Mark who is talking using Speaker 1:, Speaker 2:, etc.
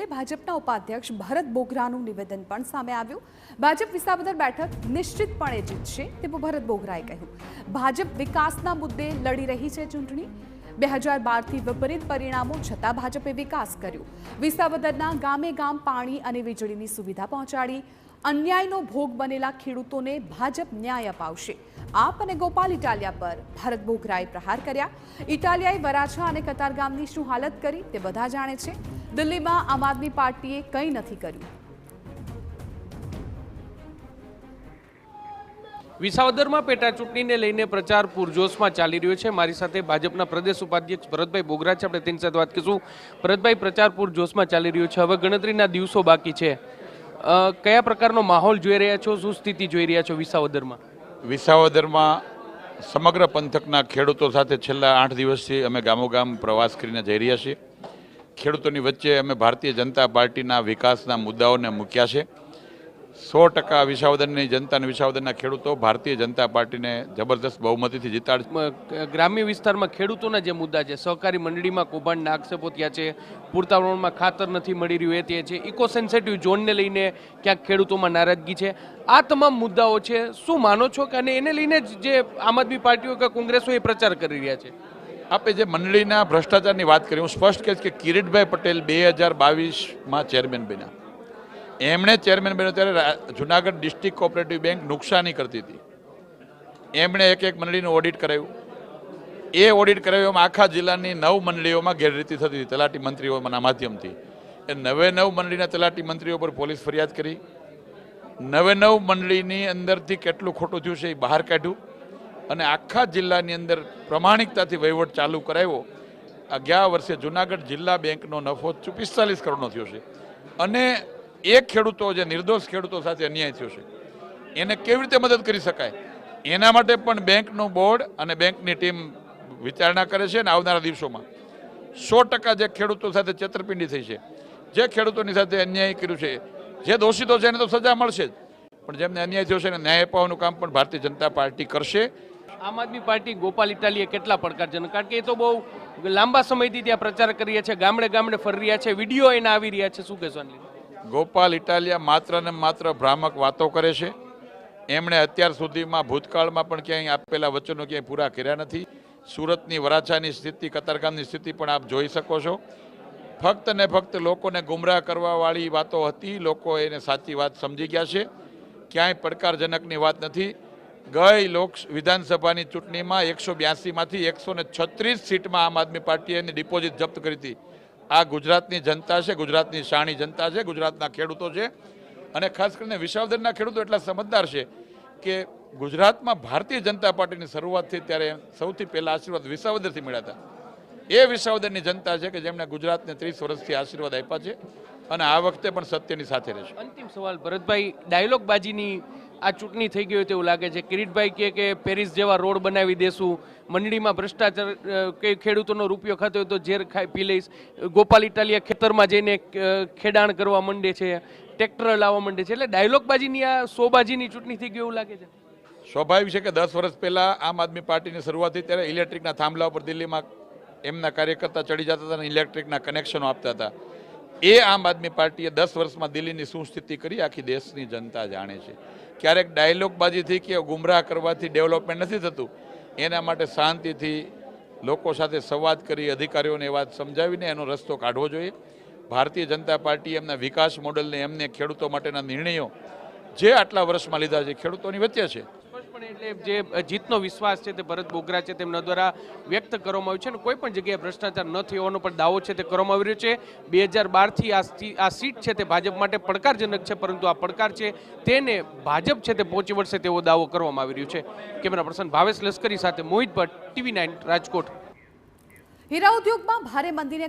Speaker 1: મુદ્દે ભાજપના ઉપાધ્યક્ષ ભરત બોગરાનું નિવેદન પણ સામે આવ્યું। ભાજપ વિસાવદર બેઠક નિશ્ચિતપણે જીતશે તેવું ભરત બોગરાએ કહ્યું। ભાજપ વિકાસના મુદ્દે લડી રહી છે ચૂંટણી। 2012થી વિપરીત પરિણામો છતાં ભાજપે વિકાસ કર્યો। વિસાવદરના ગામે ગામ પાણી અને વીજળીની સુવિધા પહોંચાડી। अन्यायનો ભોગ બનેલા ખેડૂતોને ભાજપ ન્યાય અપાવશે। આપ અને ગોપાલ ઇટાલિયા પર ભરત બોગરાએ પ્રહાર કર્યા। ઇટાલિયાએ વરાછા અને કતારગામની શું હાલત કરી તે બધા જાણે છે। દિલ્હીમાં આમ આદમી પાર્ટીએ કંઈ નથી કર્યું।
Speaker 2: વિસાવદરમાં પેટા ચૂંટણીને લઈને પ્રચાર પૂરજોશમાં ચાલી રહ્યો છે। મારી સાથે ભાજપના પ્રદેશ ઉપાધ્યક્ષ ભરતભાઈ બોગરા છે। આપણે તેની સાથે વાત કરીશું। ભરતભાઈ, પ્રચાર પૂરજોશમાં ચાલી રહ્યો છે, હવે ગણતરીના દિવસો બાકી છે, કયા પ્રકારનો માહોલ જોઈ રહ્યા છો, શું સ્થિતિ જોઈ રહ્યા છો વિસાવદરમાં?
Speaker 3: વિસાવદરમાં સમગ્ર પંથકના ખેડૂતો સાથે છેલ્લા 8 દિવસથી અમે ગામોગામ પ્રવાસ કરીને જઈ રહ્યા છીએ। ખેડૂતોની વચ્ચે અમે ભારતીય જનતા પાર્ટીના વિકાસના મુદ્દાઓને મૂક્યા છે। 100% વિસાવદરની જનતા અને વિસાવદરના ખેડૂતો ભારતીય જનતા પાર્ટીને જબરદસ્ત બહુમતીથી જીતાડશે।
Speaker 2: ગ્રામ્ય વિસ્તારમાં ખેડૂતોના જે મુદ્દા છે, સહકારી મંડળીમાં કૌભાંડના આક્ષેપો ત્યાં છે, પૂરતા પ્રમાણમાં ખાતર નથી મળી રહ્યું એ તે છે, ઇકો સેન્સિટિવ ઝોનને લઈને ક્યાંક ખેડૂતોમાં નારાજગી છે, આ તમામ મુદ્દાઓ છે। શું માનો છો કે અને એને લઈને જે આમ આદમી પાર્ટીઓ કે કોંગ્રેસો એ પ્રચાર કરી રહ્યા છે?
Speaker 3: આપણે જે મંડળીના ભ્રષ્ટાચારની વાત કરી, હું સ્પષ્ટ કહીશ કે કિરીટભાઈ પટેલ 2022માં ચેરમેન બન્યા। એમણે ચેરમેન બન્યો ત્યારે જુનાગઢ ડિસ્ટ્રિક્ટ કોઓપરેટિવ બેંક નુકસાની કરતી હતી। એમણે એક મંડળીનું ઓડિટ કરાવ્યું। એ ઓડિટ કરાવ્યામાં આખા જિલ્લાની 9 મંડળીઓમાં ગેરરીતિ થતી હતી તલાટી મંત્રીઓના માધ્યમથી। એ 9 મંડળીના તલાટી મંત્રીઓ પર પોલીસ ફરિયાદ કરી। 9 મંડળીની અંદરથી કેટલું ખોટું થયું છે એ બહાર કાઢ્યું અને આખા જિલ્લાની અંદર પ્રમાણિકતાથી વહીવટ ચાલુ કરાવ્યો। આ ગયા વર્ષે જુનાગઢ જિલ્લા બેંકનો નફો 45 કરોડનો થયો છે અને એક ખેડૂતો જે નિર્દોષ ખેડૂતો સાથે અન્યાય થયો છે એને કેવી રીતે મદદ કરી શકાય એના માટે પણ બેંકનું બોર્ડ અને બેંકની ટીમ વિચારણા કરે છે અને આવનારા દિવસોમાં 100% જે ખેડૂતો સાથે છેતરપિંડી થઈ છે, જે ખેડૂતોની સાથે અન્યાય કર્યું છે, જે દોષિતો છે એને તો સજા મળશે જ, પણ જેમને અન્યાય થયો છે એને ન્યાય અપાવવાનું કામ પણ ભારતીય જનતા પાર્ટી કરશે।
Speaker 2: આમ આદમી પાર્ટી ગોપાલ ઇટાલીએ કેટલા પડકારજનક, કારણ કે એ તો બહુ લાંબા સમયથી ત્યાં પ્રચાર કરી રહ્યા છે, ગામડે ગામડે ફરી રહ્યા છે, વિડીયો એના આવી રહ્યા છે, શું કહેશો?
Speaker 3: ગોપાલ ઇટાલિયા માત્ર ને માત્ર ભ્રામક વાતો કરે છે। એમણે અત્યાર સુધીમાં ભૂતકાળમાં પણ ક્યાંય આપેલા વચનો ક્યાંય પૂરા કર્યા નથી। સુરતની વરાછાની સ્થિતિ, કતારગામની સ્થિતિ પણ આપ જોઈ શકો છો। ફક્ત ને ફક્ત લોકોને ગુમરાહ કરવાવાળી વાતો હતી, લોકો એને સાચી વાત સમજી ગયા છે, ક્યાંય પડકારજનકની વાત નથી। ગઈ વિધાનસભાની ચૂંટણીમાં 182માંથી 136 સીટમાં આમ આદમી પાર્ટીએ એની ડિપોઝિટ જપ્ત કરી હતી। આ ગુજરાતની જનતા છે, ગુજરાતની શાણી જનતા છે, ગુજરાતના ખેડૂતો છે અને ખાસ કરીને વિસાવદરના ખેડૂતો એટલા સમજદાર છે કે ગુજરાતમાં ભારતીય જનતા પાર્ટીની શરૂઆત થઈ ત્યારે સૌથી પહેલા આશીર્વાદ વિસાવદરથી મળ્યા હતા। એ વિસાવદરની જનતા છે કે જેમણે ગુજરાતને 30 વર્ષથી આશીર્વાદ આપ્યા છે અને આ વખતે પણ સત્યની સાથે રહેશે।
Speaker 2: અંતિમ સવાલ ભરતભાઈ, ડાયલોગબાજીની આ ચૂંટણી થઈ ગઈ હોય તેવું લાગે છે। કિરીટભાઈ કહે કે પેરિસ જેવા રોડ બનાવી દેશું, મંડળીમાં ભ્રષ્ટાચાર, કે ખેડૂતોનો રૂપિયો ખાતો હોય તો ઝેર ખાઈ પી લઈશ। ગોપાલ ઇટાલિયા ખેતરમાં જઈને ખેડાણ કરવા માંડે છે, ટ્રેક્ટર લાવવા માંડે છે, એટલે ડાયલોગબાજીની આ શોબાજીની ચૂંટણી થઈ ગઈ એવું લાગે છે?
Speaker 3: સ્વાભાવિક છે કે 10 વર્ષ પહેલા આમ આદમી પાર્ટીની શરૂઆત થઈ ત્યારે ઇલેક્ટ્રિકના થાંભલા ઉપર દિલ્હીમાં એમના કાર્યકર્તા ચડી જતા હતા અને ઇલેક્ટ્રિકના કનેક્શનો આપતા હતા। એ આમ આદમી પાર્ટીએ 10 વર્ષમાં દિલ્હીની શું સ્થિતિ કરી આખી દેશની જનતા જાણે છે। ક્યારેક ડાયલોગબાજીથી કે ગુમરાહ કરવાથી ડેવલપમેન્ટ નથી થતું, એના માટે શાંતિથી લોકો સાથે સંવાદ કરી અધિકારીઓને એ વાત સમજાવીને એનો રસ્તો કાઢવો જોઈએ। ભારતીય જનતા પાર્ટી એમના વિકાસ મોડલને, એમને ખેડૂતો માટેના નિર્ણયો જે આટલા વર્ષમાં લીધા છે ખેડૂતોની વચ્ચે છે।
Speaker 2: એટલે જે જીતનો વિશ્વાસ છે તે ભરત બોગરા છે તેમના દ્વારા વ્યક્ત કરવામાં આવ્યો છે અને કોઈ પણ જગ્યાએ ભ્રષ્ટાચાર ન થયોનો પણ દાવો છે તે કરવામાં આવી રહ્યો છે। 2012થી આ સીટ છે તે ભાજપ માટે પડકારજનક છે, પરંતુ આ પડકાર છે તેને ભાજપ છે તે પહોંચી વળશે તેવો દાવો કરવામાં આવી રહ્યો છે। કેમેરા પર્સન ભાવેશ લશ્કરી સાથે મોહિત ભટ્ટ, TV9 રાજકોટ।
Speaker 1: હીરા ઉદ્યોગમાં ભારે મંદીને